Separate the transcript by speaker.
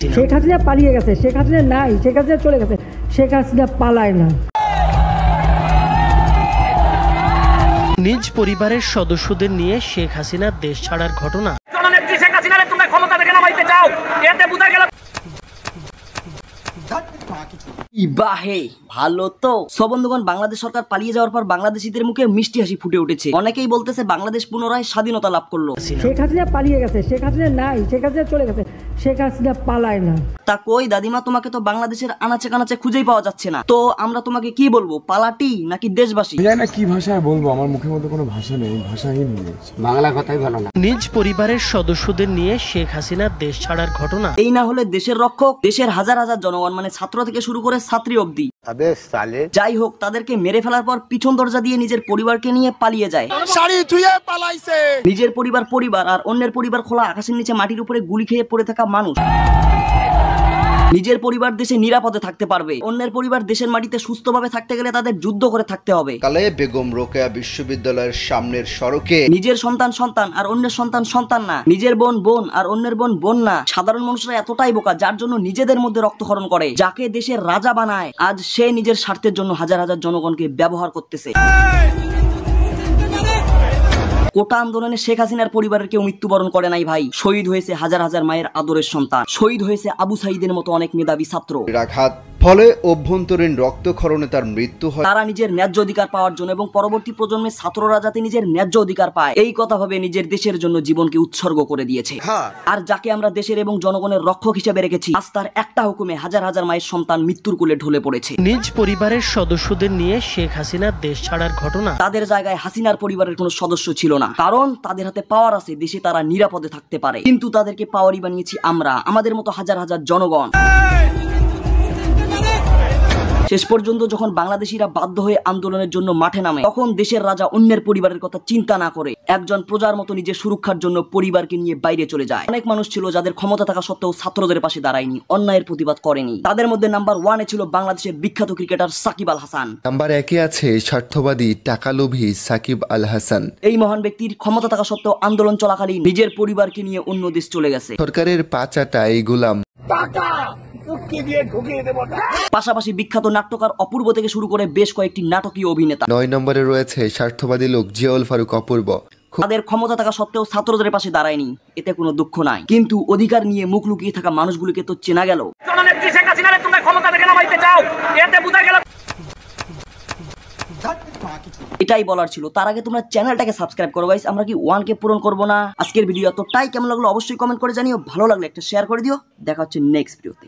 Speaker 1: শেখ হাসিনা পালিয়ে গেছে, শেখ হাসিনা নাই, শেখ হাসিনা চলে গেছে, শেখ হাসিনা পালায় না।
Speaker 2: নিজ পরিবারের সদস্যদের নিয়ে শেখ হাসিনা দেশ ছাড়ার ঘটনা।
Speaker 3: ইবাহে ভালো তো বন্ধুগণ, বাংলাদেশ সরকার পালিয়ে যাওয়ার পর বাংলাদেশিদের মুখে মিষ্টি হাসি ফুটে উঠেছে। অনেকেই বলতেছে বাংলাদেশ পুনরায় স্বাধীনতা লাভ করলো।
Speaker 1: শেখ হাসিনা পালিয়ে গেছে, শেখ হাসিনা নাই, শেখ হাসিনা চলে গেছে, শেখ হাসিনা পালায় না।
Speaker 3: তা কই দাদিমা, তোমাকে তো বাংলাদেশের আনাচে কানাচে খুঁজেই পাওয়া যাচ্ছে না। তো আমরা তোমাকে কি বলবো, পালাটি নাকি দেশবাসী?
Speaker 4: জানি না কি ভাষায় বলবো, আমার মুখের মধ্যে কোনো ভাষা নেই, ভাষাহীন হয়ে গেছে। বাংলা কথাই ভালো না।
Speaker 2: নিজ পরিবারের সদস্যদের নিয়ে শেখ হাসিনা দেশ ছাড়ার ঘটনা।
Speaker 3: এই না হলে দেশের রক্ষক, দেশের হাজার হাজার জনগণ মানে ছাত্র থেকে শুরু করে ছাত্রী অবধি, যাই হোক তাদেরকে মেরে ফেলার পর পিছন দরজা দিয়ে নিজের পরিবারকে নিয়ে পালিয়ে যায়। নিজের পরিবার আর অন্যের পরিবার খোলা আকাশের নিচে মাটির উপরে গুলি খেয়ে পড়ে থাকা মানুষ। নিজের পরিবার দেশে নিরাপদে থাকতে পারবে, অন্যের পরিবার দেশের মাটিতে সুস্থভাবে থাকতে গেলে তাদের যুদ্ধ করে থাকতে হবে।
Speaker 5: কালে বেগম রোকেয়া বিশ্ববিদ্যালয়ের সামনের সড়কে
Speaker 3: নিজের সন্তান আর অন্যের সন্তান না, নিজের বোন আর অন্যের বোন না। সাধারণ মানুষরা এতটাই বোকা যার জন্য নিজেদের মধ্যে রক্তক্ষরণ করে। যাকে দেশের রাজা বানায় আজ সে নিজের স্বার্থের জন্য হাজার হাজার জনগণকে ব্যবহার করতেছে। কোটা আন্দোলনে শেখ হাসিনার পরিবারের কেউ মৃত্যুবরণ করে নাই ভাই। শহীদ হয়েছে হাজার হাজার মায়ের আদরের সন্তান, শহীদ হয়েছে আবু সাইদের মতো অনেক মেধাবী ছাত্র।
Speaker 5: আঘাত ফলে অভ্যন্তরীণ রক্তক্ষরণে তার মৃত্যু হয়।
Speaker 3: তারা নিজের ন্যায্য অধিকার পাওয়ার জন্য এবং পরবর্তী প্রজন্মের ছাত্ররা যাতে নিজের ন্যায্য অধিকার পায় এই কথা ভাবে নিজের দেশের জন্য জীবনকে উৎসর্গ করে দিয়েছে। আর যাকে আমরা দেশের এবং জনগণের রক্ষক হিসেবে রেখেছি, আজ তার একটা হুকুমে হাজার হাজার মায়ের সন্তান মৃত্যুর কোলে ঢলে পড়েছে।
Speaker 2: নিজ পরিবারের সদস্যদের নিয়ে শেখ হাসিনা দেশ ছাড়ার ঘটনা।
Speaker 3: তাদের জায়গায় হাসিনার পরিবারের কোনো সদস্য ছিল না, কারণ তাদের হাতে পাওয়ার আছে, দেশে তারা নিরাপদে থাকতে পারে। কিন্তু তাদেরকে পাওয়ারই বানিয়েছি আমরা, আমাদের মতো হাজার হাজার জনগণ। শেষ পর্যন্ত যখন বাংলাদেশিরা বাধ্য হয়ে আন্দোলনের জন্য মাঠে নামে, তখন দেশের রাজা অন্যের পরিবারের কথা চিন্তা না করে একজন প্রজার মতো নিজের সুরক্ষার জন্য পরিবারকে নিয়ে বাইরে চলে যায়। অনেক মানুষ ছিল যাদের ক্ষমতা থাকা সত্ত্বেও ছাত্রদের পাশে দাঁড়ায়নি, অন্যায়ের প্রতিবাদ করেনি। তাদের মধ্যে নাম্বার 1 ছিল বাংলাদেশের বিখ্যাত ক্রিকেটার সাকিব আল হাসান।
Speaker 6: নাম্বার 1 আছে স্বার্থবাদী টাকালোভী সাকিব আল হাসান।
Speaker 3: এই মহান ব্যক্তির ক্ষমতা থাকা সত্ত্বেও আন্দোলন চলাকালীন নিজের পরিবারকে নিয়ে অন্য দেশ চলে গেছে।
Speaker 6: সরকারের পাচাটা এই গোলাম।
Speaker 3: পাশাপাশি বিখ্যাত নাট্যকার অপূর্ব থেকে শুরু করে বেশ কয়েকটি নাটকীয় অভিনেতা।
Speaker 6: 9 নম্বরে রয়েছে স্বার্থবাদী লোক জিয়াউল ফারুক অপূর্ব।
Speaker 3: তাদের ক্ষমতা থাকা সত্ত্বেও ছাত্রদের পাশে দাঁড়ায়নি, এতে কোনো দুঃখ নাই। কিন্তু অধিকার নিয়ে মুখ লুকিয়ে থাকা মানুষগুলোকে তো চেনা গেল। এটাই বলার ছিল। তার আগে তোমরা চ্যানেলটাকে সাবস্ক্রাইব করো গাইস। আমরা কি 1K পূরণ করবো না? আজকের ভিডিও এতটাই কেমন লাগলো অবশ্যই কমেন্ট করে জানিও। ভালো লাগলে একটা শেয়ার করে দিও। দেখা হচ্ছে নেক্সট ভিডিওতে।